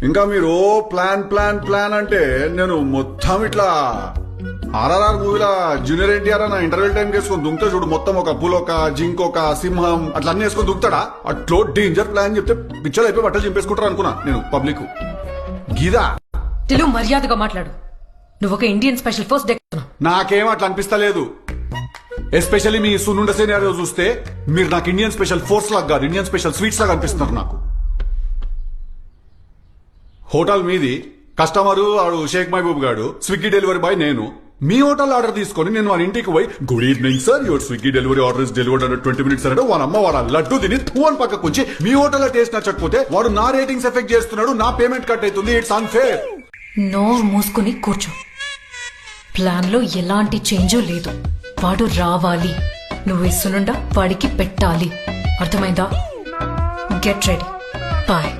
ఇంకా మీరు plan plan plan అంటే నేను మొత్తం ఇట్లా ఆర్ఆర్ఆర్ మూవీలా జూనియర్ ఎన్టీఆర్ అన్న ఇంటర్వెల్ టైం వేసుకొని దుంకుతా చూడు, మొత్తం ఒక పులొక జింకొక సింహం అట్లా అన్ని వేసుకొని దుంకుతాడా? అట్లో డేంజర్ ప్లాన్ చెప్తే పిక్చర్ అయిపోయి బట్టలు చింపేసుకుంటారు అనుకున్నా నేను పబ్లిక్ గీదా. తెలుగు మర్యాదగా మాట్లాడు. నువ్వు ఒక ఇండియన్ స్పెషల్ ఫోర్స్ డెక్కుతున్నావు. నాకేం అట్లా అనిపిస్తలేదు. ఎస్పెషల్లీ మీ సున్నుండ సినారియో చూస్తే మీరు నాకు ఇండియన్ స్పెషల్ ఫోర్స్ లాగా కాదు, ఇండియన్ స్పెషల్ స్వీట్స్ లాగా అనిపిస్తున్నారు నాకు. హోటల్ మీది, కస్టమర్ ఆడు షేక్ మహబూబ్ గాడు, స్విగ్గీ డెలివరీ బాయ్ నేను. మీ హోటల్ ఆర్డర్ తీసుకొని నేను వాడి ఇంటికి పోయి good evening sir, your Swiggy delivery order is delivered under 20 minutes అంటే వాడు అమ్మ వాడు లడ్డు తిని ఫోన్ పక్కకు వచ్చి మీ హోటల్ టేస్ట్ నచ్చకపోతే వాడు నా రేటింగ్స్ ఎఫెక్ట్ చేస్తున్నాడు, నా పేమెంట్ కట్ అవుతుంది. It's unfair. నోరు మూసుకుని కూర్చో. ప్లాన్ లో ఎలాంటి చేంజు లేదు. వాడు రావాలి, నువ్వు ఇస్తునుండా వాడికి పెట్టాలి. అర్థమైందా? Get ready. బాయ్.